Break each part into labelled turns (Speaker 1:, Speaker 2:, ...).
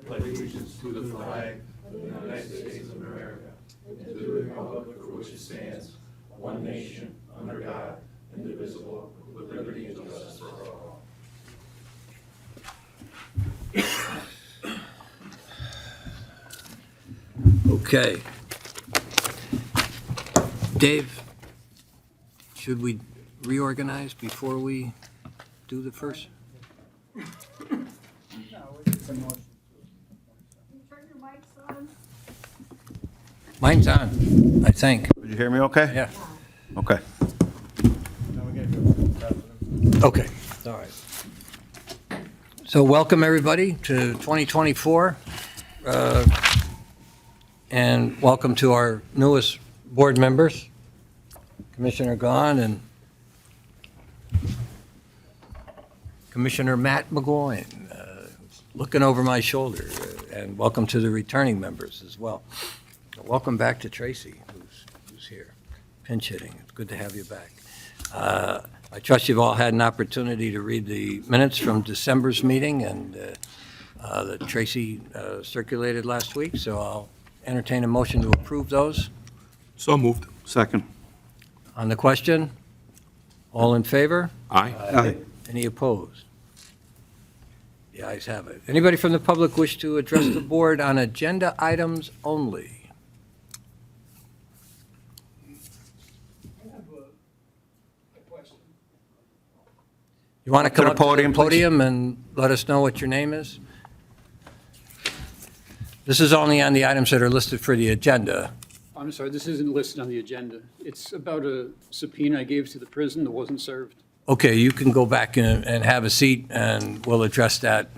Speaker 1: Pledge allegiance to the flag of the United States of America and to the republic for which it stands, one nation, under God, indivisible, with liberty and justice for all.
Speaker 2: Okay. Dave, should we reorganize before we do the first?
Speaker 3: Turn your mics on.
Speaker 2: Mine's on, I think.
Speaker 4: Did you hear me okay?
Speaker 2: Yeah.
Speaker 4: Okay.
Speaker 2: Okay, all right. So welcome, everybody, to 2024. And welcome to our newest board members, Commissioner Gaughan and Commissioner Matt McGloin, looking over my shoulder. And welcome to the returning members as well. Welcome back to Tracy, who's here, pinch hitting. It's good to have you back. I trust you've all had an opportunity to read the minutes from December's meeting and that Tracy circulated last week, so I'll entertain a motion to approve those.
Speaker 5: So moved.
Speaker 4: Second.
Speaker 2: On the question, all in favor?
Speaker 5: Aye.
Speaker 4: Aye.
Speaker 2: Any opposed? The ayes have it. Anybody from the public wish to address the board on agenda items only? You want to come
Speaker 4: the
Speaker 2: up to the
Speaker 4: podium, please.
Speaker 2: podium and let us know what your name is? This is only on the items that are listed for the agenda.
Speaker 6: I'm sorry, this isn't listed on the agenda. It's about a subpoena I gave to the prison that wasn't served.
Speaker 2: Okay, you can go back and have a seat, and we'll address that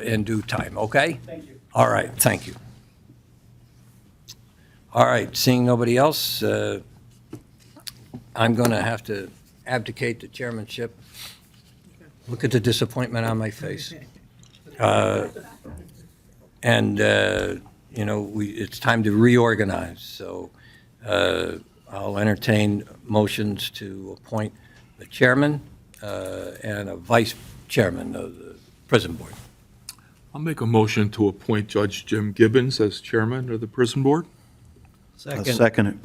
Speaker 2: in due time, okay?
Speaker 6: Thank you.
Speaker 2: All right, thank you. All right, seeing nobody else, I'm going to have to abdicate the chairmanship. Look at the disappointment on my face. And, it's time to reorganize, so I'll entertain motions to appoint the chairman and a vice chairman of the prison board.
Speaker 5: I'll make a motion to appoint Judge Jim Gibbons as chairman of the prison board.
Speaker 4: I'll second it.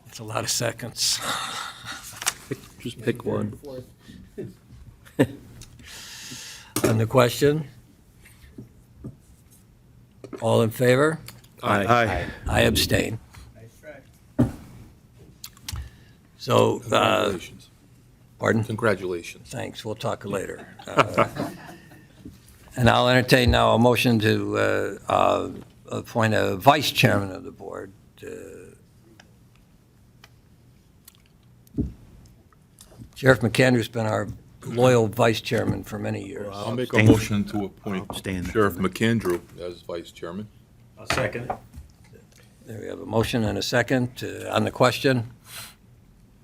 Speaker 2: It's a lot of seconds.
Speaker 4: Just pick one.
Speaker 2: On the question? All in favor?
Speaker 4: Aye.
Speaker 2: I abstain. So,
Speaker 5: Congratulations.
Speaker 2: pardon?
Speaker 5: Congratulations.
Speaker 2: Thanks, we'll talk later. And I'll entertain now a motion to appoint a vice chairman of the board. Sheriff McAndrew's been our loyal vice chairman for many years.
Speaker 5: I'll make a
Speaker 4: abstain.
Speaker 5: motion to appoint
Speaker 4: Abstain.
Speaker 5: Sheriff McAndrew as vice chairman.
Speaker 2: There we have a motion and a second. On the question,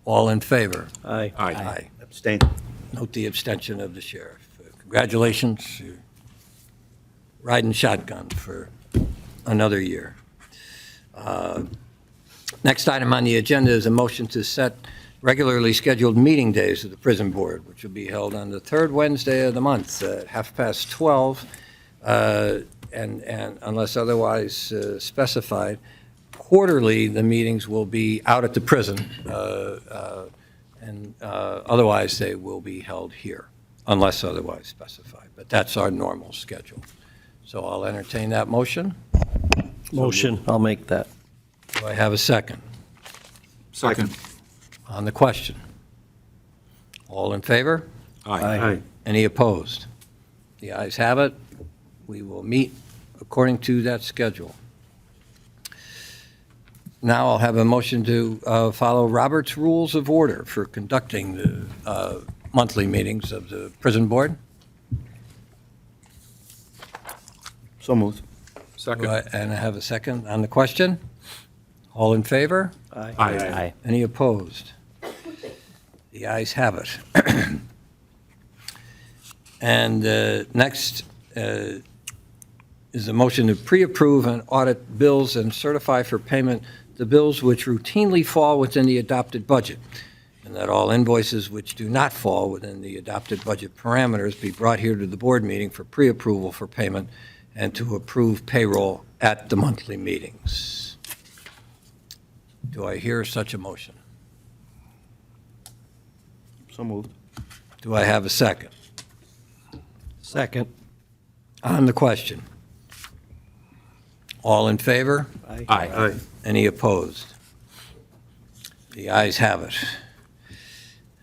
Speaker 2: all in favor?
Speaker 4: Aye.
Speaker 5: Aye.
Speaker 4: Abstain.
Speaker 2: Note the abstention of the sheriff. Congratulations, you're riding shotgun for another year. Next item on the agenda is a motion to set regularly scheduled meeting days of the prison board, which will be held on the third Wednesday of the month at 12:30, and unless otherwise specified. Quarterly, the meetings will be out at the prison, and otherwise they will be held here, unless otherwise specified. But that's our normal schedule. So I'll entertain that motion.
Speaker 7: Motion, I'll make that.
Speaker 2: Do I have a second?
Speaker 5: Second.
Speaker 2: On the question? All in favor?
Speaker 5: Aye.
Speaker 2: Any opposed? The ayes have it. We will meet according to that schedule. Now I'll have a motion to follow Robert's Rules of Order for conducting the monthly meetings of the prison board.
Speaker 4: So moved.
Speaker 5: Second.
Speaker 2: And I have a second on the question? All in favor?
Speaker 5: Aye.
Speaker 2: Any opposed? The ayes have it. And next is a motion to pre-approve and audit bills and certify for payment the bills which routinely fall within the adopted budget. and that all invoices which do not fall within the adopted budget parameters be brought here to the board meeting for pre-approval for payment and to approve payroll at the monthly meetings. Do I hear such a motion?
Speaker 4: So moved.
Speaker 2: Do I have a second?
Speaker 7: Second.
Speaker 2: On the question. All in favor?
Speaker 4: Aye.
Speaker 2: Any opposed? The ayes have it.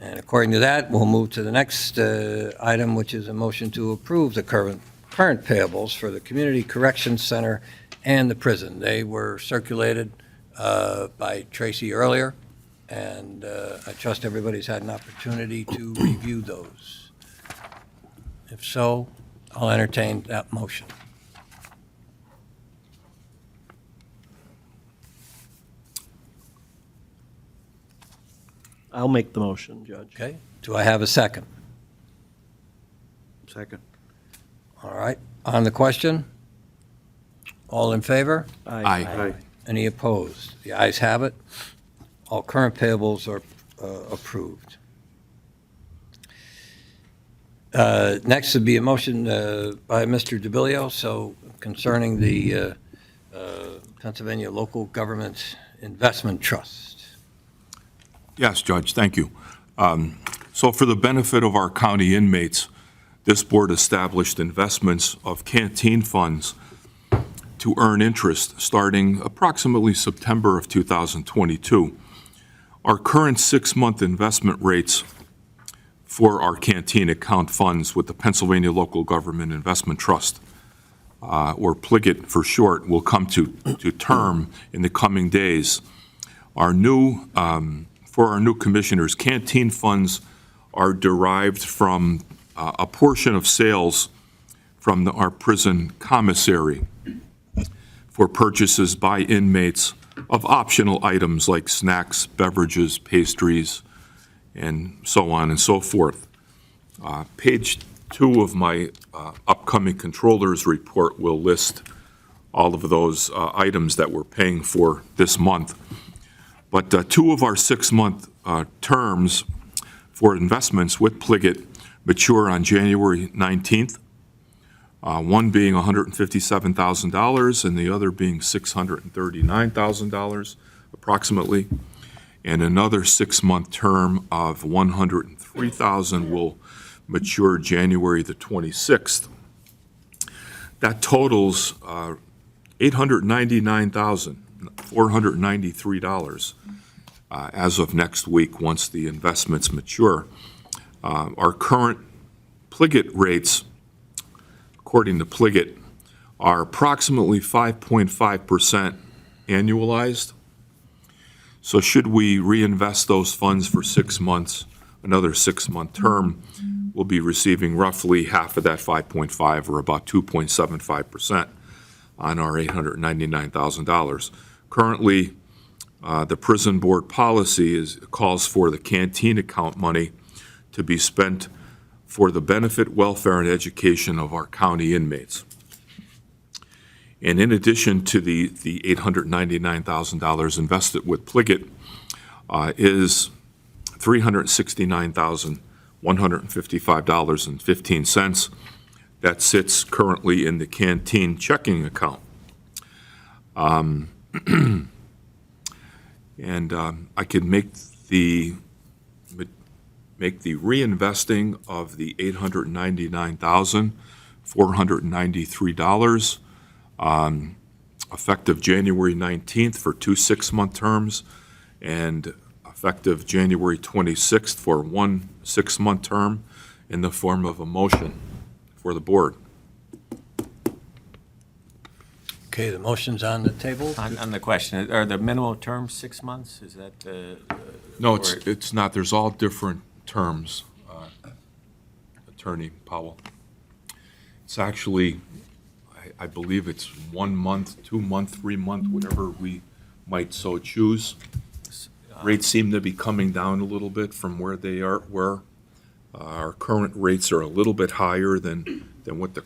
Speaker 2: And according to that, we'll move to the next item, which is a motion to approve the current payables for the Community Corrections Center and the prison. They were circulated by Tracy earlier, and I trust everybody's had an opportunity to review those. If so, I'll entertain that motion.
Speaker 7: I'll make the motion, Judge.
Speaker 2: Okay? Do I have a second?
Speaker 4: Second.
Speaker 2: All right. On the question? All in favor?
Speaker 5: Aye.
Speaker 2: Any opposed? The ayes have it. All current payables are approved. Next would be a motion by Mr. DiBileo, so concerning the Pennsylvania Local Government Investment Trust.
Speaker 5: Yes, Judge, thank you. So for the benefit of our county inmates, this board established investments of canteen funds to earn interest starting approximately September of 2022. Our current 6-month investment rates for our canteen account funds with the Pennsylvania Local Government Investment Trust, or PLGIT for short, will come to term in the coming days. For our new commissioners, canteen funds are derived from a portion of sales from our prison commissary for purchases by inmates of optional items like snacks, beverages, pastries, and so on and so forth. Page 2 of my upcoming controller's report will list all of those items that we're paying for this month. But 2 of our 6-month terms for investments with PLGIT mature on January 19th, one being $157,000 and the other being $639,000 approximately. And another 6-month term of $103,000 will mature January the 26th. That totals $899,493 as of next week once the investments mature. Our current PLGIT rates, according to PLGIT, are approximately 5.5% annualized. So should we reinvest those funds for 6 months, another 6-month term, we'll be receiving roughly half of that 5.5, or about 2.75% on our $899,000. Currently, the prison board policy calls for the canteen account money to be spent for the benefit, welfare, and education of our county inmates. And in addition to the $899,000 invested with PLGIT is $369,155.15 that sits currently in the canteen checking account. And I could make the reinvesting of the $899,493 effective January 19th for 2 6-month terms, and effective January 26th for 1 6-month term, in the form of a motion for the board.
Speaker 2: Okay, the motion's on the table.
Speaker 8: On the question, are the minimum terms 6 months? Is that?
Speaker 5: No,
Speaker 8: or-
Speaker 5: it's not. There's all different terms, Attorney Powell. It's actually, I believe it's 1 month, 2 month, 3 month, whatever we might so choose. Rates seem to be coming down a little bit from where they were. Our current rates are a little bit higher than what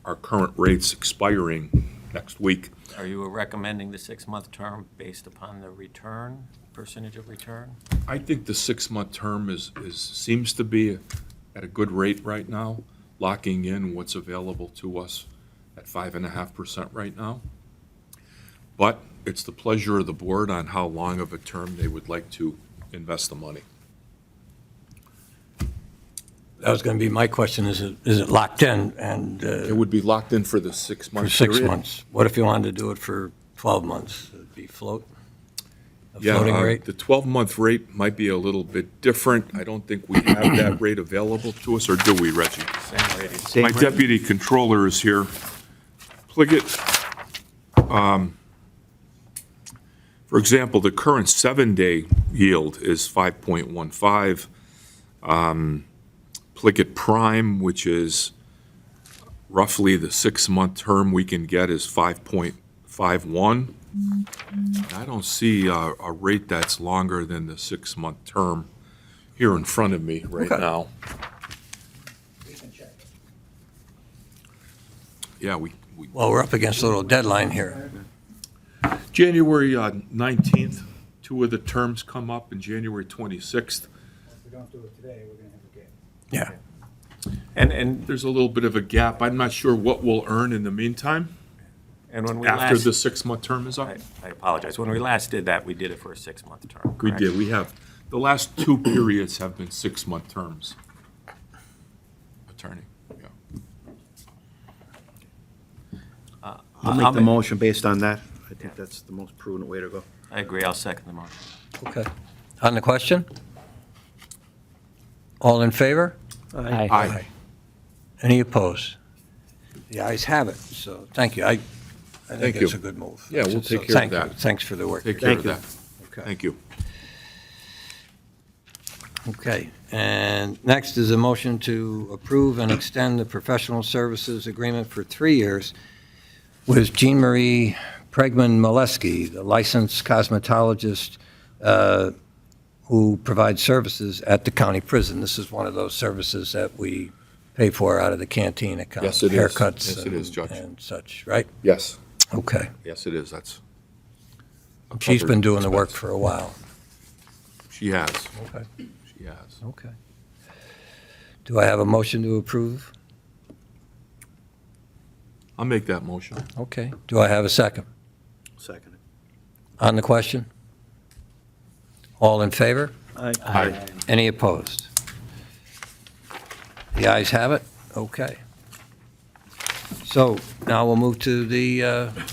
Speaker 5: our current rates expiring next week.
Speaker 8: Are you recommending the 6-month term based upon the return? percentage of return?
Speaker 5: I think the 6-month term seems to be at a good rate right now, locking in what's available to us at 5.5% right now. But it's the pleasure of the board on how long of a term they would like to invest the money.
Speaker 2: That was going to be my question, is it locked in and
Speaker 5: It would be locked in for the 6-month
Speaker 2: for
Speaker 5: period.
Speaker 2: 6 months? What if you wanted to do it for 12 months? It'd be floating
Speaker 5: Yeah,
Speaker 2: rate?
Speaker 5: the 12-month rate might be a little bit different. I don't think we have that rate available to us, or do we, Reggie?
Speaker 8: Same rating.
Speaker 4: Same
Speaker 5: My
Speaker 4: rate.
Speaker 5: deputy controller is here. Pliget, for example, the current 7-day yield is 5.15. Pliget Prime, which is roughly the 6-month term we can get, is 5.51. I don't see a rate that's longer than the 6-month term here in front of me right
Speaker 2: Okay.
Speaker 5: now. Yeah, we
Speaker 2: Well, we're up against a little deadline here.
Speaker 5: January 19th, 2 of the terms come up, and January 26th.
Speaker 9: If we don't do it today, we're gonna have a gap.
Speaker 2: Yeah.
Speaker 8: And
Speaker 5: There's a little bit of a gap. I'm not sure what we'll earn in the meantime,
Speaker 8: when we
Speaker 5: after
Speaker 8: last,
Speaker 5: the 6-month term is up.
Speaker 8: I apologize, when we last did that, we did it for a 6-month term,
Speaker 5: We
Speaker 8: correct?
Speaker 5: did, we have, the last 2 periods have been 6-month terms. Attorney, yeah.
Speaker 4: I'll make the motion based on that. I think that's the most prudent way to go.
Speaker 8: I agree, I'll second the motion.
Speaker 2: Okay. On the question? All in favor?
Speaker 5: Aye.
Speaker 2: Any opposed? The ayes have it, so thank you. I
Speaker 5: Thank
Speaker 2: think
Speaker 5: you.
Speaker 2: it's a good move.
Speaker 5: Yeah, we'll
Speaker 2: So
Speaker 5: take care of
Speaker 2: thank you.
Speaker 5: that.
Speaker 2: Thanks for the work.
Speaker 5: Take care of
Speaker 4: Thank
Speaker 5: that.
Speaker 2: Okay.
Speaker 5: Thank you.
Speaker 2: Okay, and next is a motion to approve and extend the professional services agreement for 3 years with Jean Marie Pregman-Molesky, the licensed cosmetologist who provides services at the county prison. This is one of those services that we pay for out of the canteen account.
Speaker 5: Yes, it is.
Speaker 2: Haircuts.
Speaker 5: Yes, it is,
Speaker 2: and-
Speaker 5: Judge.
Speaker 2: And such, right?
Speaker 5: Yes,
Speaker 2: Okay.
Speaker 5: yes, it is, that's. a
Speaker 2: She's been
Speaker 5: covered
Speaker 2: doing the work
Speaker 5: expense.
Speaker 2: for a while.
Speaker 5: She has,
Speaker 2: Okay.
Speaker 5: she has.
Speaker 2: Okay. Do I have a motion to approve?
Speaker 5: I'll make that motion.
Speaker 2: Okay. Do I have a second?
Speaker 4: Second.
Speaker 2: On the question? All in favor?
Speaker 5: Aye.
Speaker 2: Any opposed? The ayes have it? Okay. So now we'll move to the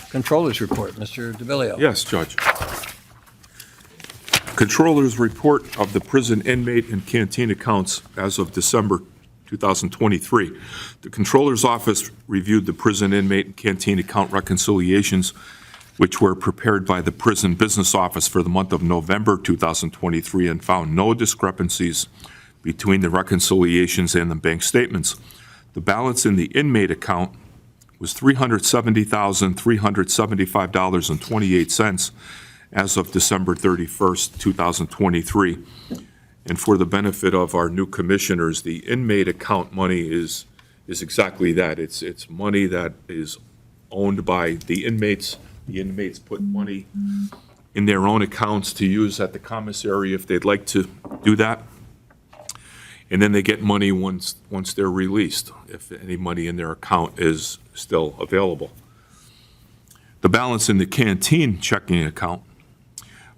Speaker 2: Controller's report. Mr. DiBileo.
Speaker 5: Yes, Judge. Controller's report of the prison inmate and canteen accounts as of December 2023. The Controller's office reviewed the prison inmate and canteen account reconciliations, which were prepared by the prison business office for the month of November 2023, and found no discrepancies between the reconciliations and the bank statements. The balance in the inmate account was $370,375.28 as of December 31st, 2023. And for the benefit of our new commissioners, the inmate account money is exactly that. It's money that is owned by the inmates. The inmates put money in their own accounts to use at the commissary if they'd like to do that. And then they get money once they're released, if any money in their account is still available. The balance in the canteen checking account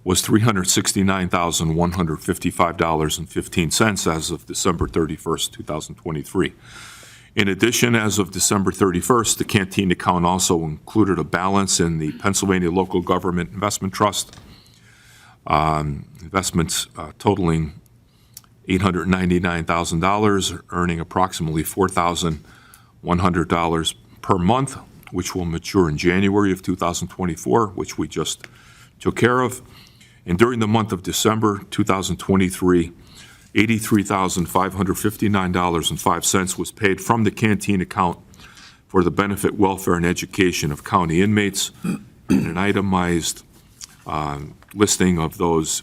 Speaker 5: was $369,155.15 as of December 31st, 2023. In addition, as of December 31st, the canteen account also included a balance in the Pennsylvania Local Government Investment Trust, investments totaling $899,000, earning approximately $4,100 per month, which will mature in January of 2024, which we just took care of. And during the month of December 2023, $83,559.05 was paid from the canteen account for the benefit, welfare, and education of county inmates. And an itemized listing of those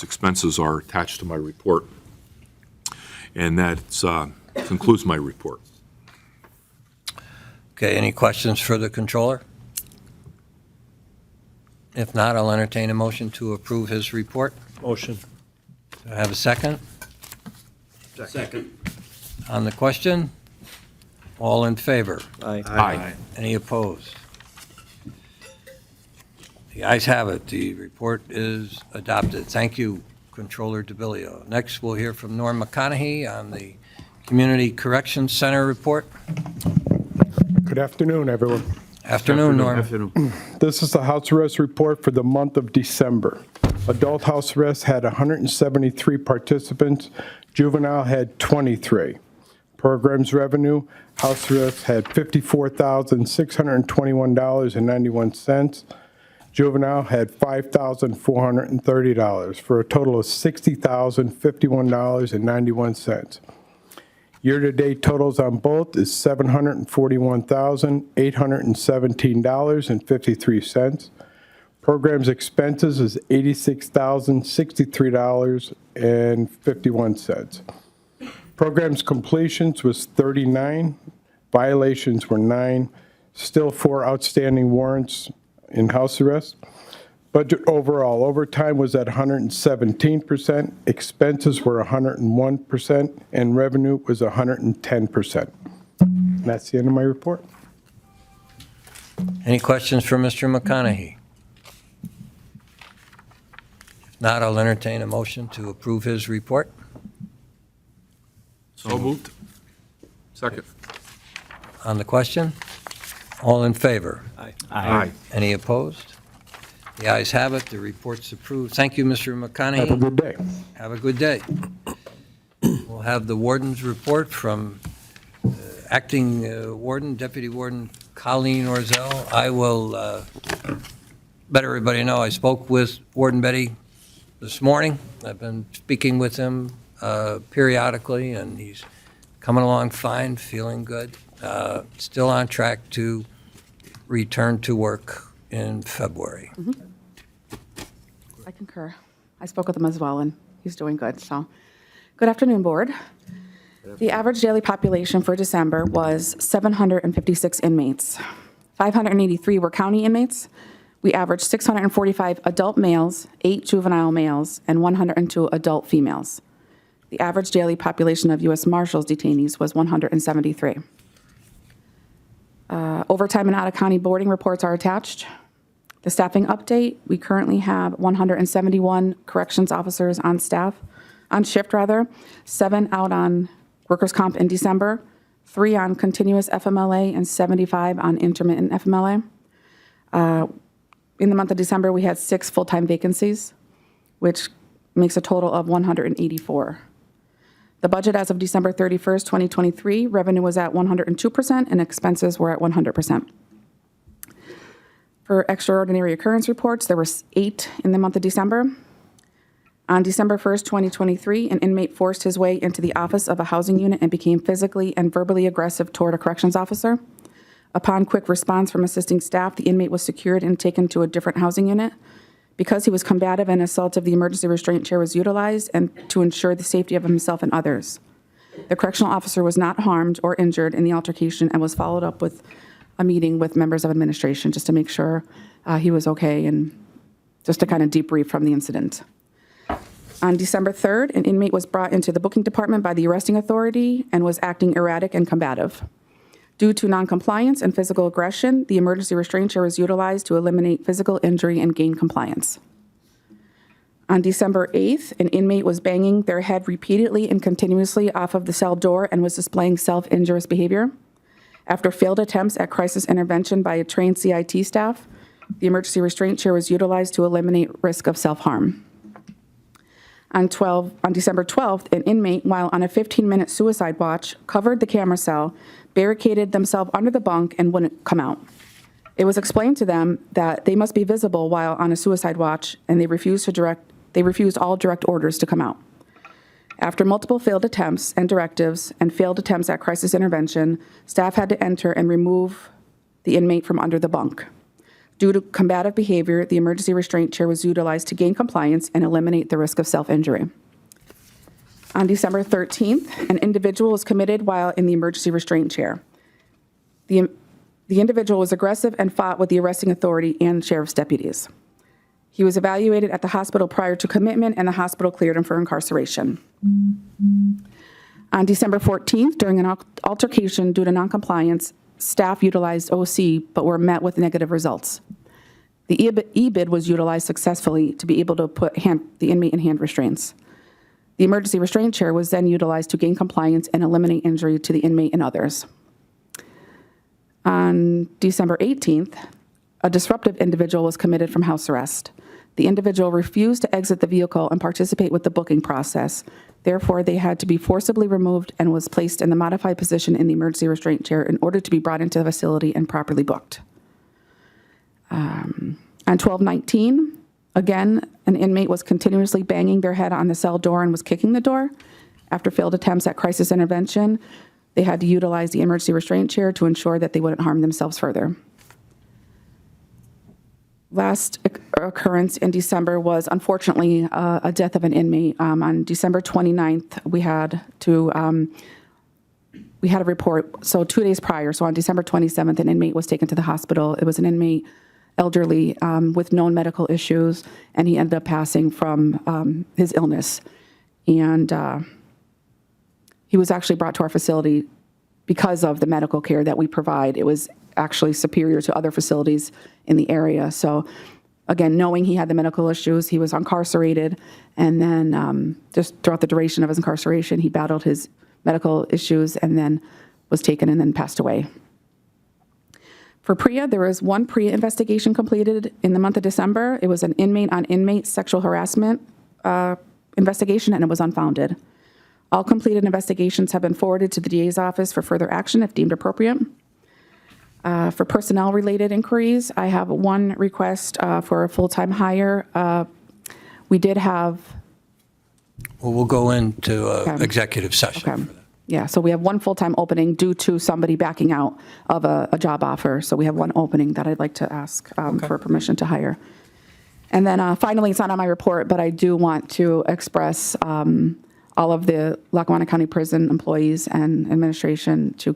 Speaker 5: expenses are attached to my report. And that concludes my report.
Speaker 2: Okay, any questions for the Controller? If not, I'll entertain a motion to approve his report.
Speaker 7: Motion.
Speaker 2: Do I have a second?
Speaker 4: Second.
Speaker 2: On the question? All in favor?
Speaker 7: Aye.
Speaker 5: Aye.
Speaker 2: Any opposed? The ayes have it. The report is adopted. Thank you, Controller DiBileo. Next, we'll hear from Norm McConaughey on the Community Corrections Center report.
Speaker 10: Good afternoon, everyone.
Speaker 2: Afternoon, Norm.
Speaker 4: Afternoon.
Speaker 10: This is the house arrest report for the month of December. Adult house arrest had 173 participants. Juvenile had 23. Programs revenue, house arrest had $54,621.91. Juvenile had $5,430 for a total of $60,051.91. Year-to-date totals on both is $741,817.53. Programs expenses is $86,063.51. Programs completions was 39, violations were 9, still 4 outstanding warrants in house arrest. Budget overall, overtime was at 117%, expenses were 101%, and revenue was 110%. And that's the end of my report.
Speaker 2: Any questions for Mr. McConaughey? If not, I'll entertain a motion to approve his report.
Speaker 5: So moved. Second.
Speaker 2: On the question? All in favor?
Speaker 5: Aye.
Speaker 2: Any opposed? The ayes have it. The report's approved. Thank you, Mr. McConaughey.
Speaker 10: Have a good day.
Speaker 2: Have a good day. We'll have the warden's report from Acting Warden, Deputy Warden Colleen Orzel. I will let everybody know I spoke with Warden Betti this morning. I've been speaking with him periodically, and he's coming along fine, feeling good. Still on track to return to work in February.
Speaker 11: I concur. I spoke with him as well, and he's doing good. So, good afternoon, Board. The average daily population for December was 756 inmates. 583 were county inmates. We averaged 645 adult males, 8 juvenile males, and 102 adult females. The average daily population of U.S. Marshals detainees was 173. Overtime and out-of-county boarding reports are attached. The staffing update, we currently have 171 corrections officers on shift, 7 out on workers' comp in December, 3 on continuous FMLA, and 75 on intermittent FMLA. In the month of December, we had 6 full-time vacancies, which makes a total of 184. The budget as of December 31st, 2023, revenue was at 102% and expenses were at 100%. For extraordinary occurrence reports, there were 8 in the month of December. On December 1st, 2023, an inmate forced his way into the office of a housing unit and became physically and verbally aggressive toward a corrections officer. Upon quick response from assisting staff, the inmate was secured and taken to a different housing unit. Because he was combative and assaultive, the emergency restraint chair was utilized and to ensure the safety of himself and others. The correctional officer was not harmed or injured in the altercation and was followed up with a meeting with members of administration just to make sure he was okay and just to kind of debrief from the incident. On December 3rd, an inmate was brought into the booking department by the arresting authority and was acting erratic and combative. Due to noncompliance and physical aggression, the emergency restraint chair was utilized to eliminate physical injury and gain compliance. On December 8th, an inmate was banging their head repeatedly and continuously off of the cell door and was displaying self-injurious behavior. After failed attempts at crisis intervention by a trained CIT staff, the emergency restraint chair was utilized to eliminate risk of self-harm. On December 12th, an inmate, while on a 15-minute suicide watch, covered the camera cell, barricaded themselves under the bunk, and wouldn't come out. It was explained to them that they must be visible while on a suicide watch, and they refused all direct orders to come out. After multiple failed attempts and directives and failed attempts at crisis intervention, staff had to enter and remove the inmate from under the bunk. Due to combative behavior, the emergency restraint chair was utilized to gain compliance and eliminate the risk of self-injury. On December 13th, an individual was committed while in the emergency restraint chair. The individual was aggressive and fought with the arresting authority and sheriff's deputies. He was evaluated at the hospital prior to commitment, and the hospital cleared him for incarceration. On December 14th, during an altercation due to noncompliance, staff utilized OC but were met with negative results. The e-bid was utilized successfully to be able to put the inmate in hand restraints. The emergency restraint chair was then utilized to gain compliance and eliminate injury to the inmate and others. On December 18th, a disruptive individual was committed from house arrest. The individual refused to exit the vehicle and participate with the booking process. Therefore, they had to be forcibly removed and was placed in the modified position in the emergency restraint chair in order to be brought into the facility and properly booked. On 12/19, again, an inmate was continuously banging their head on the cell door and was kicking the door. After failed attempts at crisis intervention, they had to utilize the emergency restraint chair to ensure that they wouldn't harm themselves further. Last occurrence in December was unfortunately a death of an inmate. On December 29th, we had a report, so 2 days prior, so on December 27th, an inmate was taken to the hospital. It was an inmate, elderly, with known medical issues, and he ended up passing from his illness. And he was actually brought to our facility because of the medical care that we provide. It was actually superior to other facilities in the area. So again, knowing he had the medical issues, he was incarcerated, and then just throughout the duration of his incarceration, he battled his medical issues and then was taken and then passed away. For PREA, there was one PREA investigation completed in the month of December. It was an inmate-on-inmate sexual harassment investigation, and it was unfounded. All completed investigations have been forwarded to the DA's office for further action if deemed appropriate. For personnel-related inquiries, I have one request for a full-time hire. We did have...
Speaker 2: Well, we'll go into executive session.
Speaker 11: Okay. Yeah, so we have one full-time opening due to somebody backing out of a job offer. So we have one opening that I'd like to ask for permission to hire. And then finally, it's not on my report, but I do want to express all of the Lackawanna County Prison employees and administration to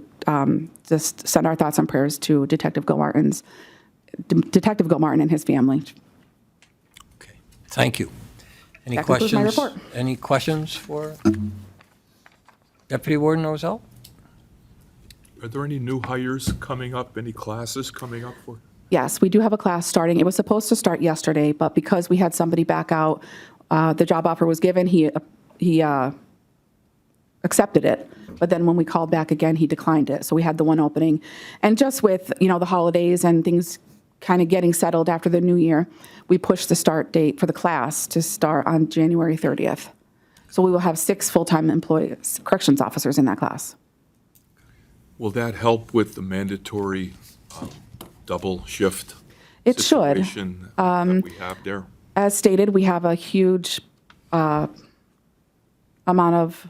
Speaker 11: just send our thoughts and prayers to Detective Gaughan and his family.
Speaker 2: Okay, thank you. Any
Speaker 11: That concludes
Speaker 2: questions?
Speaker 11: my report.
Speaker 2: Any questions for Deputy Warden Ozell?
Speaker 5: Are there any new hires coming up, any classes coming up for?
Speaker 11: Yes, we do have a class starting. It was supposed to start yesterday, but because we had somebody back out, the job offer was given, he accepted it. But then when we called back again, he declined it. So we had the one opening. And just with, the holidays and things kind of getting settled after the new year, we pushed the start date for the class to start on January 30th. So we will have 6 full-time employees, corrections officers in that class.
Speaker 5: Will that help with the mandatory double shift
Speaker 11: It should.
Speaker 5: situation that we have there?
Speaker 11: As stated, we have a huge amount of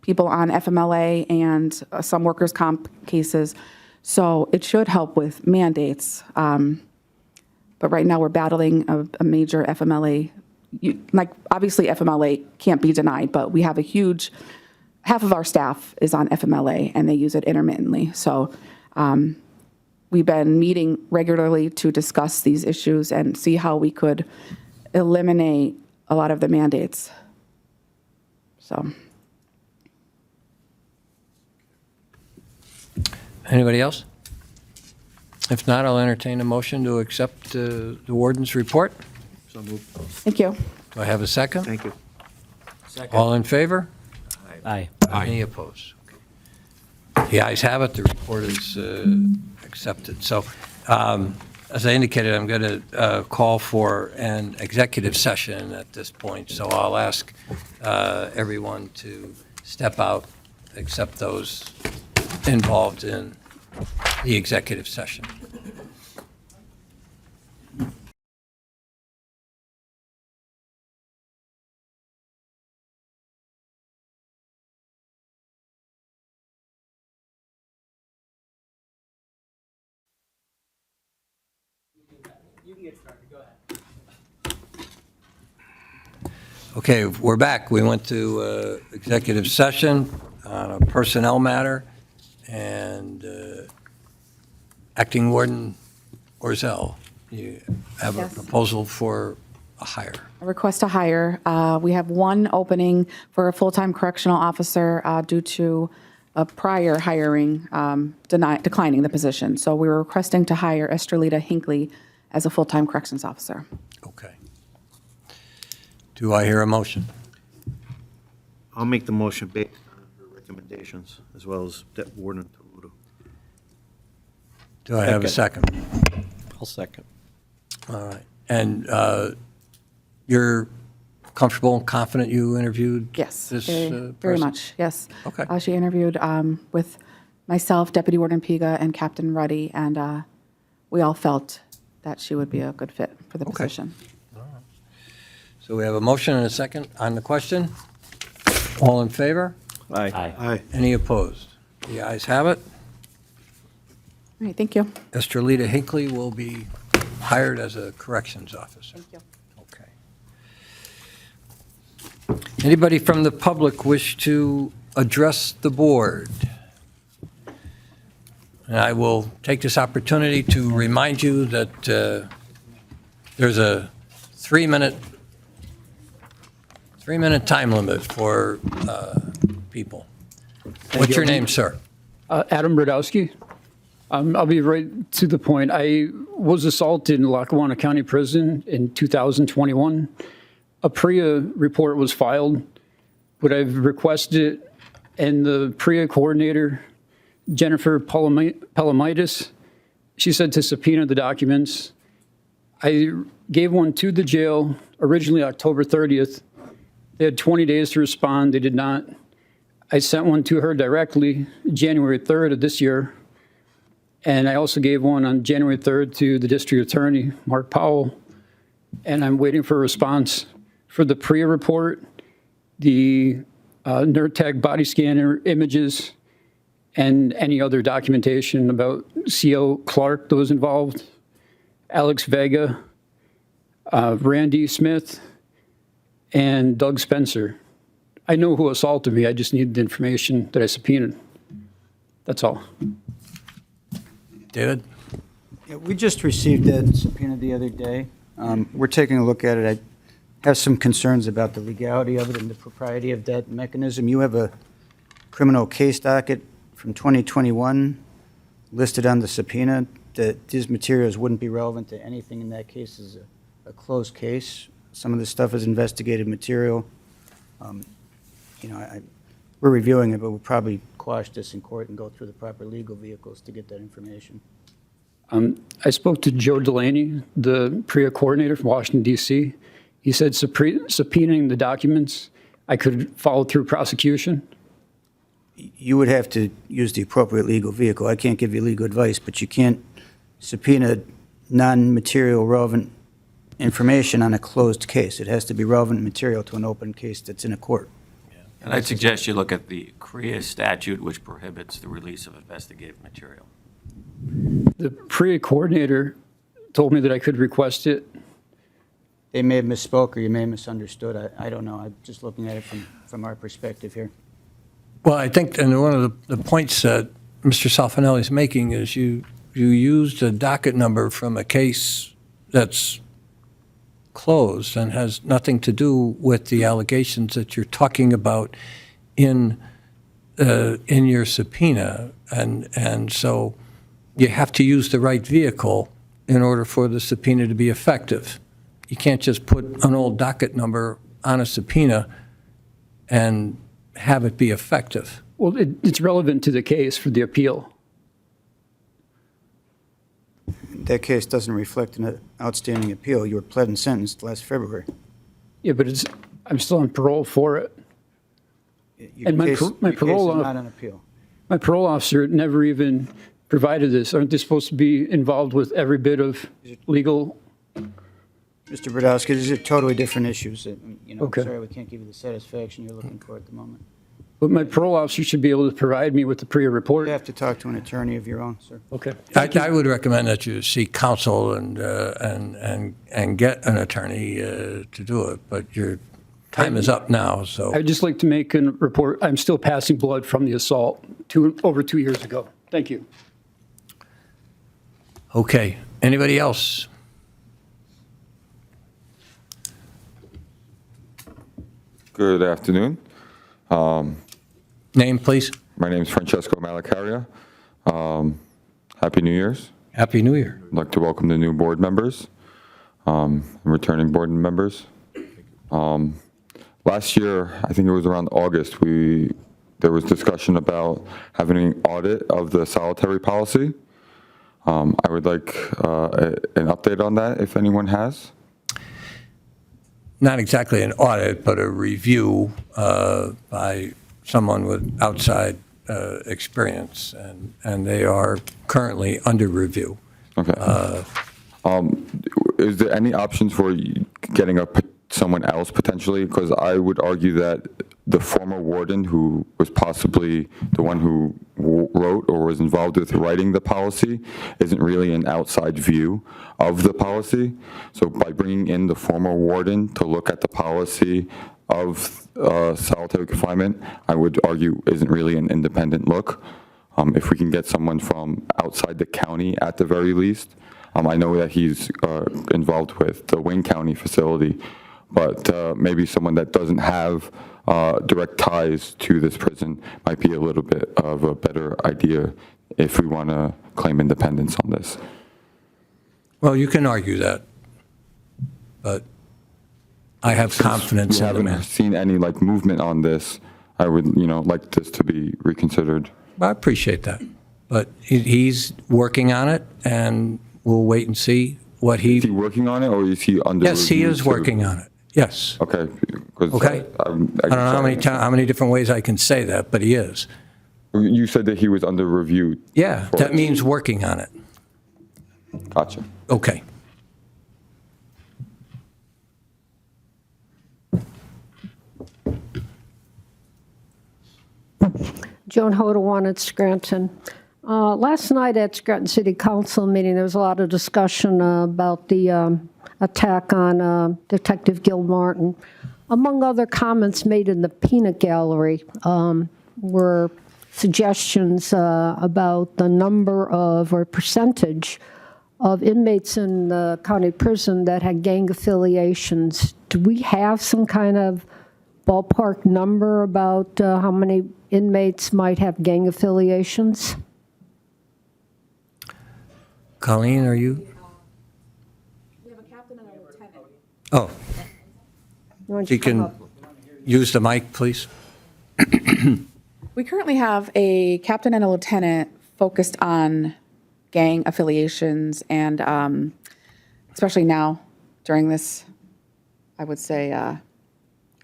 Speaker 11: people on FMLA and some workers' comp cases. So it should help with mandates. But right now we're battling a major FMLA. Obviously FMLA can't be denied, but we have half of our staff is on FMLA and they use it intermittently. So we've been meeting regularly to discuss these issues and see how we could eliminate a lot of the mandates. So.
Speaker 2: Anybody else? If not, I'll entertain a motion to accept the warden's report.
Speaker 4: So moved.
Speaker 11: Thank you.
Speaker 2: Do I have a second?
Speaker 4: Thank you.
Speaker 2: All in favor?
Speaker 7: Aye.
Speaker 2: Any opposed? The ayes have it, the report is accepted. So, as I indicated, I'm going to call for an executive session at this point, so I'll ask everyone to step out, except those involved in the executive session.
Speaker 6: You can get started, go ahead.
Speaker 2: Okay, we're back. We went to executive session on a personnel matter, and Acting Warden Ozell You have a
Speaker 11: Yes.
Speaker 2: proposal for a hire.
Speaker 11: A request to hire. We have one opening for a full-time correctional officer due to a prior hiring declining the position. So we were requesting to hire Estrelita Hinckley as a full-time corrections officer.
Speaker 2: Okay. Do I hear a motion?
Speaker 4: I'll make the motion based on her recommendations, as well as Warden Toludo.
Speaker 2: Do I have a second?
Speaker 7: I'll second.
Speaker 2: All right. And you're comfortable and confident you interviewed
Speaker 11: Yes,
Speaker 2: this
Speaker 11: very
Speaker 2: person?
Speaker 11: much, yes.
Speaker 2: Okay.
Speaker 11: She interviewed with myself, Deputy Warden Piga, and Captain Ruddy, and we all felt that she would be a good fit for the
Speaker 2: Okay.
Speaker 11: position.
Speaker 2: So we have a motion and a second on the question. All in favor?
Speaker 7: Aye.
Speaker 4: Aye.
Speaker 2: Any opposed? The ayes have it.
Speaker 11: All right, thank you.
Speaker 2: Estrelita Hinckley will be hired as a corrections officer.
Speaker 11: Thank you.
Speaker 2: Okay. Anybody from the public wish to address the board? And I will take this opportunity to remind you that there's a three-minute time limit for people. What's your name, sir?
Speaker 6: Adam Brodowski. I'll be right to the point. I was assaulted in Lackawanna County Prison in 2021. A PREA report was filed, but I've requested it, and the PREA coordinator, Jennifer Palamides, she said to subpoena the documents. I gave one to the jail originally October 30th. They had 20 days to respond. They did not. I sent one to her directly January 3rd of this year. And I also gave one on January 3rd to the district attorney, Mark Powell. And I'm waiting for a response for the PREA report, the NERTAG body scanner images, and any other documentation about C.O. Clark that was involved, Alex Vega, Randy Smith, and Doug Spencer. I know who assaulted me. I just need the information that I subpoenaed. That's all.
Speaker 2: David?
Speaker 9: Yeah, we just received that subpoena the other day. We're taking a look at it. I have some concerns about the legality of it and the propriety of that mechanism. You have a criminal case docket from 2021 listed on the subpoena that these materials wouldn't be relevant to anything in that case as a closed case. Some of this stuff is investigative material. We're reviewing it, but we'll probably quash this in court and go through the proper legal vehicles to get that information.
Speaker 6: I spoke to Joe Delaney, the PREA coordinator from Washington, D.C. He said subpoenaing the documents, I could follow through prosecution.
Speaker 9: You would have to use the appropriate legal vehicle. I can't give you legal advice, but you can't subpoena non-material relevant information on a closed case. It has to be relevant material to an open case that's in a court.
Speaker 8: And I'd suggest you look at the Korea statute, which prohibits the release of investigative material.
Speaker 6: The PREA coordinator told me that I could request it.
Speaker 9: They may have misspoke or you may have misunderstood. I don't know. I'm just looking at it from our perspective here.
Speaker 2: Well, I think, and one of the points that Mr. Solfanelli is making is you used a docket number from a case that's closed and has nothing to do with the allegations that you're talking about in your subpoena. And so you have to use the right vehicle in order for the subpoena to be effective. You can't just put an old docket number on a subpoena and have it be effective.
Speaker 6: Well, it's relevant to the case for the appeal.
Speaker 9: That case doesn't reflect an outstanding appeal. You were pled and sentenced last February.
Speaker 6: Yeah, but I'm still on parole for it.
Speaker 9: Your
Speaker 6: And my
Speaker 9: case-
Speaker 6: my
Speaker 9: your case
Speaker 6: parole
Speaker 9: is
Speaker 6: off-
Speaker 9: not on appeal.
Speaker 6: My parole officer never even provided this. Aren't they supposed to be involved with every bit of legal?
Speaker 9: Mr. Brodowski, these are totally different issues.
Speaker 6: Okay.
Speaker 9: Sorry, we can't give you the satisfaction you're looking for at the moment.
Speaker 6: But my parole officer should be able to provide me with the PREA report.
Speaker 9: You have to talk to an attorney of your own, sir.
Speaker 6: Okay.
Speaker 2: I would recommend that you seek counsel and get an attorney to do it, but your time is up now, so.
Speaker 6: I'd just like to make a report. I'm still passing blood from the assault over 2 years ago. Thank you.
Speaker 2: Okay, anybody else?
Speaker 12: Good afternoon.
Speaker 2: Name, please?
Speaker 12: My name is Francesco Malacaria. Happy New Year's.
Speaker 2: Happy New Year.
Speaker 12: I'd like to welcome the new board members, and returning board members. Last year, I think it was around August, there was discussion about having an audit of the solitary policy. I would like an update on that, if anyone has.
Speaker 2: Not exactly an audit, but a review by someone with outside experience, and they are currently under review.
Speaker 12: Okay. Is there any options for getting someone else potentially? Because I would argue that the former warden, who was possibly the one who wrote or was involved with writing the policy, isn't really an outside view of the policy. So by bringing in the former warden to look at the policy of solitary confinement, I would argue isn't really an independent look. If we can get someone from outside the county at the very least. I know that he's involved with the Wayne County facility, but maybe someone that doesn't have direct ties to this prison might be a little bit of a better idea if we want to claim independence on this.
Speaker 2: Well, you can argue that, but I have confidence
Speaker 12: We
Speaker 2: in the man.
Speaker 12: haven't seen any movement on this. I would, like this to be reconsidered.
Speaker 2: I appreciate that, but he's working on it, and we'll wait and see what
Speaker 12: Is he working on it, or is he under
Speaker 2: Yes, he
Speaker 12: review
Speaker 2: is
Speaker 12: too?
Speaker 2: working on it. Yes.
Speaker 12: Okay. 'Cause,
Speaker 2: Okay. I don't know how many different ways I can say that, but he is.
Speaker 12: You said that he was under review.
Speaker 2: Yeah,
Speaker 12: for
Speaker 2: that
Speaker 12: it.
Speaker 2: means working on it.
Speaker 12: Gotcha.
Speaker 2: Okay.
Speaker 13: Joan Hodawan at Scranton. Last night at Scranton City Council meeting, there was a lot of discussion about the attack on Detective Gil Martin. Among other comments made in the peanut gallery were suggestions about the number of or percentage of inmates in the county prison that had gang affiliations. Do we have some kind of ballpark number about how many inmates might have gang affiliations?
Speaker 2: Colleen, are you?
Speaker 11: We have a captain and a lieutenant.
Speaker 2: Oh,
Speaker 13: You want
Speaker 2: you
Speaker 13: to come
Speaker 2: can
Speaker 13: up?
Speaker 2: use the mic, please.
Speaker 11: We currently have a captain and a lieutenant focused on gang affiliations, and especially now during this, I would say,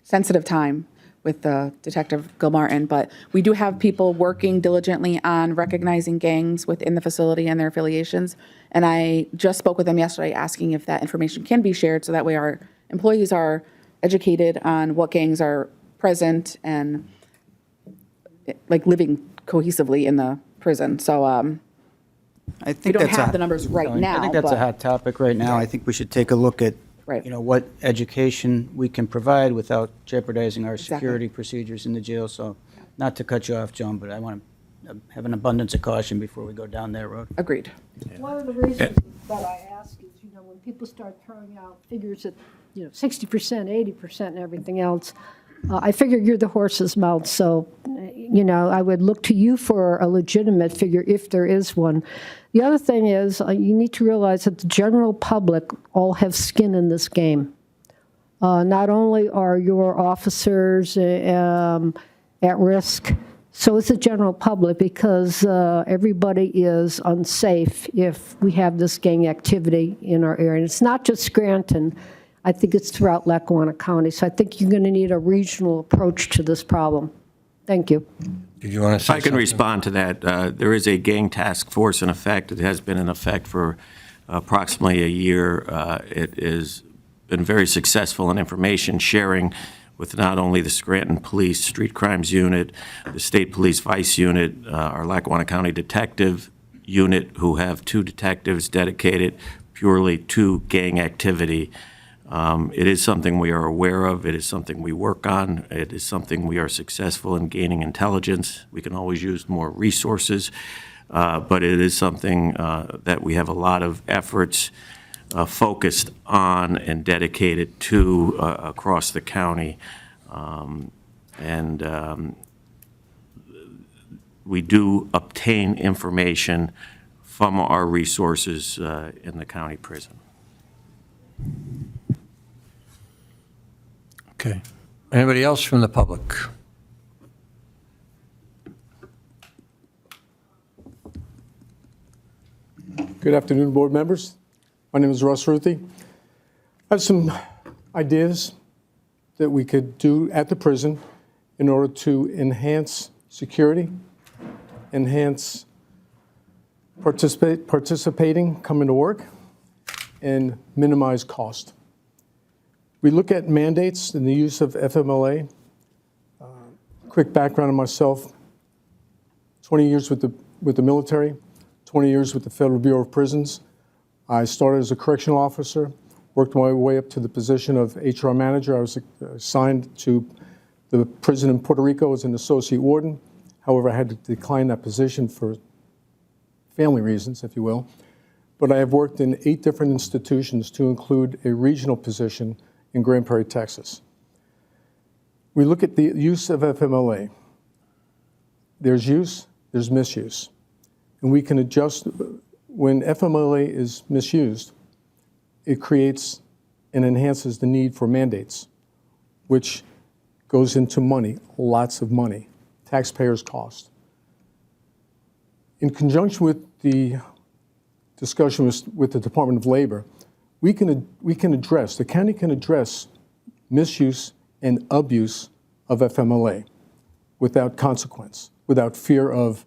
Speaker 11: sensitive time with Detective Gil Martin. But we do have people working diligently on recognizing gangs within the facility and their affiliations. And I just spoke with them yesterday asking if that information can be shared so that way our employees are educated on what gangs are present and living cohesively in the prison. So
Speaker 9: I
Speaker 11: we
Speaker 9: think
Speaker 11: don't
Speaker 9: that's
Speaker 11: have the numbers right now.
Speaker 9: I think that's a
Speaker 11: but-
Speaker 9: hot topic right now. I think we should take a look at,
Speaker 11: Right.
Speaker 9: what education we can provide without jeopardizing our
Speaker 11: Exactly.
Speaker 9: security procedures in the jail. So, not to cut you off, Joan, but I want to have an abundance of caution before we go down that road.
Speaker 11: Agreed.
Speaker 13: One of the reasons that I ask is, when people start throwing out figures at, 60%, 80% and everything else, I figure you're the horse's mouth, so, I would look to you for a legitimate figure if there is one. The other thing is, you need to realize that the general public all have skin in this game. Not only are your officers at risk, so is the general public, because everybody is unsafe if we have this gang activity in our area. And it's not just Scranton. I think it's throughout Lackawanna County. So I think you're going to need a regional approach to this problem. Thank you.
Speaker 2: Did you want to say
Speaker 8: I can
Speaker 2: something?
Speaker 8: respond to that. There is a gang task force in effect. It has been in effect for approximately a year. It has been very successful in information sharing with not only the Scranton Police Street Crimes Unit, the State Police Vice Unit, our Lackawanna County Detective Unit, who have 2 detectives dedicated purely to gang activity. It is something we are aware of. It is something we work on. It is something we are successful in gaining intelligence. We can always use more resources, but it is something that we have a lot of efforts focused on and dedicated to across the county. And we do obtain information from our resources in the county prison.
Speaker 2: Okay. Anybody else from the public?
Speaker 14: Good afternoon, board members. My name is Russ Ruthie. I have some ideas that we could do at the prison in order to enhance security, enhance participating, coming to work, and minimize cost. We look at mandates and the use of FMLA. Quick background on myself, 20 years with the military, 20 years with the Federal Bureau of Prisons. I started as a correctional officer, worked my way up to the position of HR manager. I was assigned to the prison in Puerto Rico as an associate warden. However, I had to decline that position for family reasons, if you will. But I have worked in 8 different institutions to include a regional position in Grand Prairie, Texas. We look at the use of FMLA. There's use, there's misuse. And we can adjust. When FMLA is misused, it creates and enhances the need for mandates, which goes into money, lots of money, taxpayers' cost. In conjunction with the discussion with the Department of Labor, we can address, the county can address misuse and abuse of FMLA without consequence, without fear of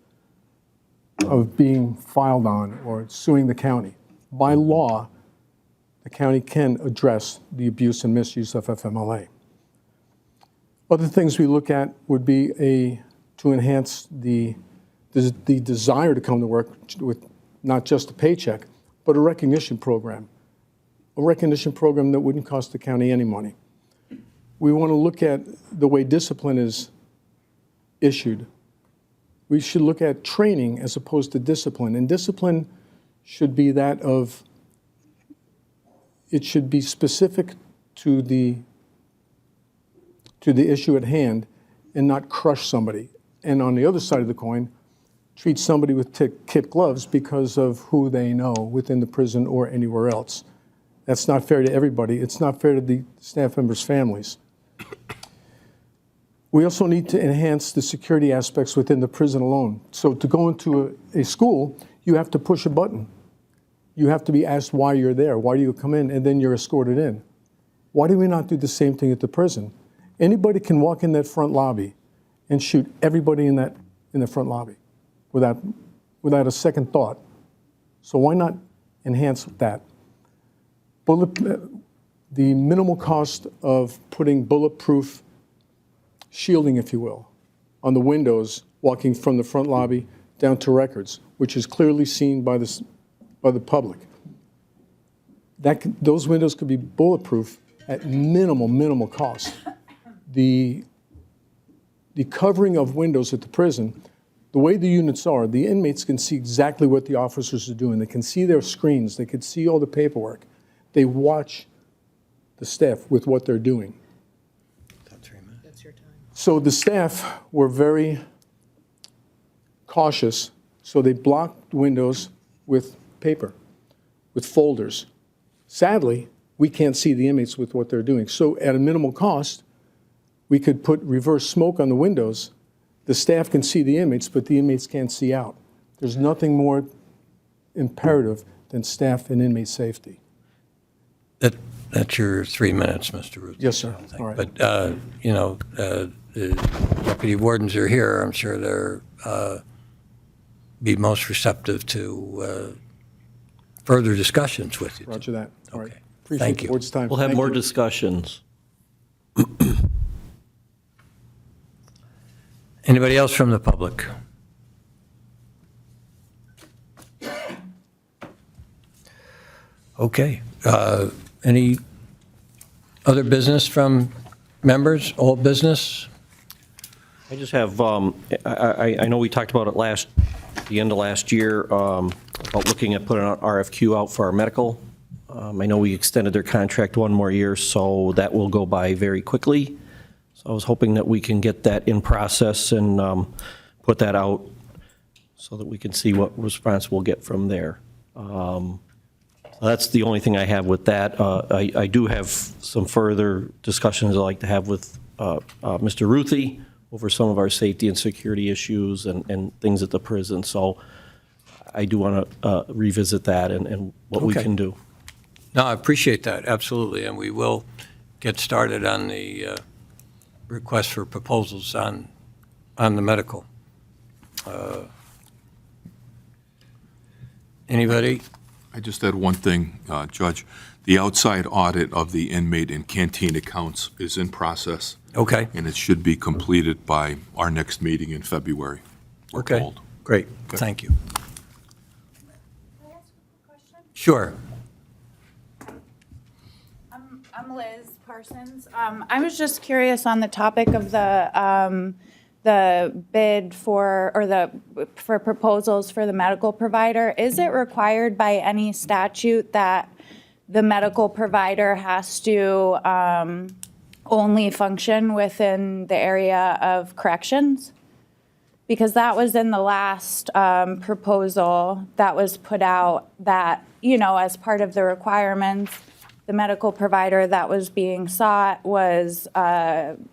Speaker 14: being filed on or suing the county. By law, the county can address the abuse and misuse of FMLA. Other things we look at would be to enhance the desire to come to work with not just a paycheck, but a recognition program that wouldn't cost the county any money. We want to look at the way discipline is issued. We should look at training as opposed to discipline. And discipline should be it should be specific to the issue at hand and not crush somebody. And on the other side of the coin, treat somebody with kid gloves because of who they know within the prison or anywhere else. That's not fair to everybody. It's not fair to the staff members' families. We also need to enhance the security aspects within the prison alone. So to go into a school, you have to push a button. You have to be asked why you're there. Why do you come in? And then you're escorted in. Why do we not do the same thing at the prison? Anybody can walk in that front lobby and shoot everybody in the front lobby without a second thought. So why not enhance that? The minimal cost of putting bulletproof shielding, if you will, on the windows walking from the front lobby down to records, which is clearly seen by the public. Those windows could be bulletproof at minimal cost. The covering of windows at the prison, the way the units are, the inmates can see exactly what the officers are doing. They can see their screens. They can see all the paperwork. They watch the staff with what they're doing.
Speaker 11: That's your time.
Speaker 14: So the staff were very cautious, so they blocked windows with paper, with folders. Sadly, we can't see the inmates with what they're doing. So at a minimal cost, we could put reverse smoke on the windows. The staff can see the inmates, but the inmates can't see out. There's nothing more imperative than staff and inmate safety.
Speaker 2: That's your 3 minutes, Mr. Ruth.
Speaker 14: Yes, sir. All right.
Speaker 2: But, the deputy wardens are here. I'm sure they're be most receptive to further discussions with you.
Speaker 14: Roger that. All right.
Speaker 2: Okay.
Speaker 14: Appreciate
Speaker 2: Thank
Speaker 14: the
Speaker 2: you.
Speaker 14: board's time.
Speaker 7: We'll have
Speaker 14: Thank
Speaker 7: more
Speaker 14: you.
Speaker 7: discussions.
Speaker 2: Anybody else from the public? Okay. Any other business from members? Old business?
Speaker 7: I just have, I know we talked about it the end of last year, about looking at putting an RFQ out for our medical. I know we extended their contract 1 more year, so that will go by very quickly. So I was hoping that we can get that in process and put that out so that we can see what response we'll get from there. That's the only thing I have with that. I do have some further discussions I'd like to have with Mr. Ruthie over some of our safety and security issues and things at the prison. So I do want to revisit that and what we
Speaker 2: Okay.
Speaker 7: can do.
Speaker 2: No, I appreciate that, absolutely, and we will get started on the request for proposals on the medical. Anybody?
Speaker 5: I just had one thing, Judge. The outside audit of the inmate and canteen accounts is in process,
Speaker 2: Okay,
Speaker 5: and it should be completed by our next meeting in February. we're
Speaker 2: okay,
Speaker 5: told.
Speaker 2: great, thank you. Sure.
Speaker 15: I'm Liz Parsons. I was just curious on the topic of the bid for proposals for the medical provider. Is it required by any statute that the medical provider has to only function within the area of corrections? Because that was in the last proposal that was put out that, as part of the requirements, the medical provider that was being sought was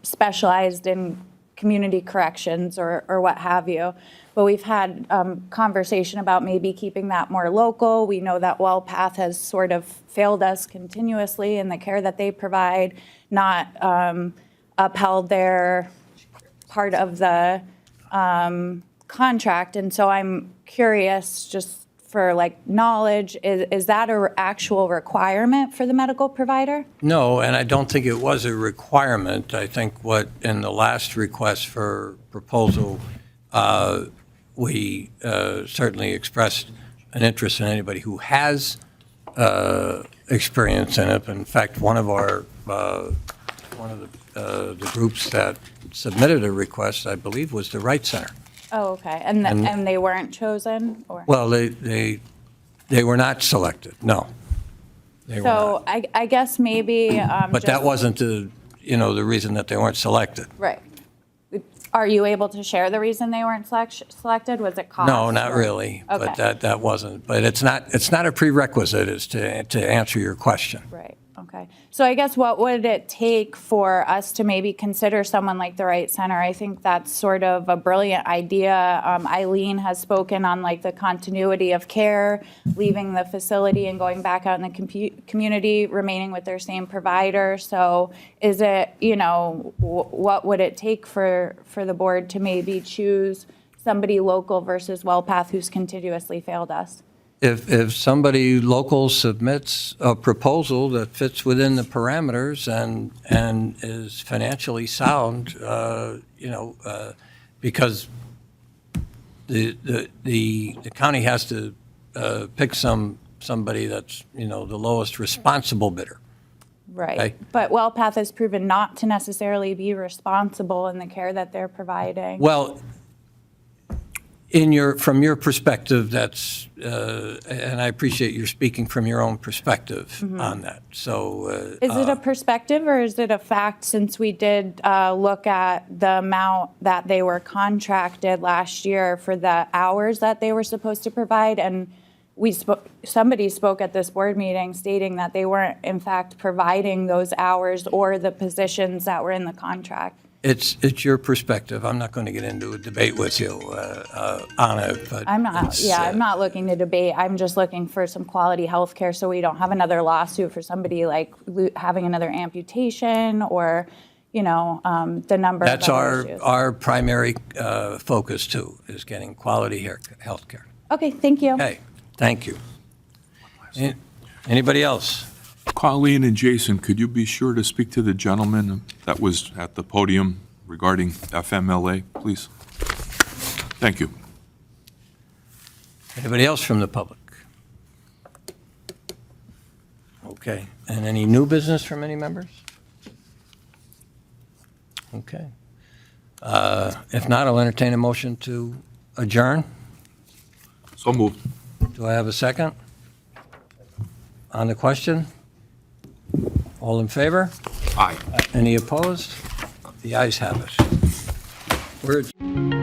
Speaker 15: specialized in community corrections or what have you. But we've had conversation about maybe keeping that more local. We know that WellPath has sort of failed us continuously in the care that they provide, not upheld their part of the contract. And so I'm curious, just for knowledge, is that an actual requirement for the medical provider?
Speaker 2: No, and I don't think it was a requirement. I think what, in the last request for proposal, we certainly expressed an interest in anybody who has experience in it. In fact, one of the groups that submitted a request, I believe, was the Wright Center.
Speaker 15: Oh, okay. And they weren't chosen? Or?
Speaker 2: Well, they were not selected, no. They were
Speaker 15: So
Speaker 2: not.
Speaker 15: I guess maybe.
Speaker 2: But that wasn't the reason that they weren't selected.
Speaker 15: Right. Are you able to share the reason they weren't selected? Was it cost?
Speaker 2: No, not really,
Speaker 15: Okay.
Speaker 2: but that wasn't. But it's not a prerequisite is to answer your question.
Speaker 15: Right, okay. So I guess what would it take for us to maybe consider someone like the Wright Center? I think that's sort of a brilliant idea. Eileen has spoken on the continuity of care, leaving the facility and going back out in the community, remaining with their same provider. So is it, what would it take for the board to maybe choose somebody local versus WellPath who's continuously failed us?
Speaker 2: If somebody local submits a proposal that fits within the parameters and is financially sound, because the county has to pick somebody that's, the lowest responsible bidder.
Speaker 15: Right.
Speaker 2: Okay.
Speaker 15: But WellPath has proven not to necessarily be responsible in the care that they're providing.
Speaker 2: Well, from your perspective, that's, and I appreciate you're speaking from your own perspective on that. So,
Speaker 15: Is it a perspective or is it a fact, since we did look at the amount that they were contracted last year for the hours that they were supposed to provide? And somebody spoke at this board meeting stating that they weren't in fact providing those hours or the positions that were in the contract.
Speaker 2: It's your perspective. I'm not going to get into a debate with you on it, but
Speaker 15: I'm not looking to debate. I'm just looking for some quality health care so we don't have another lawsuit for somebody having another amputation or, the number
Speaker 2: that's
Speaker 15: of other issues.
Speaker 2: our primary focus too, is getting quality health care.
Speaker 15: Okay, thank you.
Speaker 2: Okay, thank you. Anybody else?
Speaker 5: Colleen and Jason, could you be sure to speak to the gentleman that was at the podium regarding FMLA, please? Thank you.
Speaker 2: Anybody else from the public? Okay, and any new business from any members? Okay. If not, I'll entertain a motion to adjourn.
Speaker 5: So moved.
Speaker 2: Do I have a second? On the question? All in favor?
Speaker 5: Aye.
Speaker 2: Any opposed? The ayes have it. We're adjourned.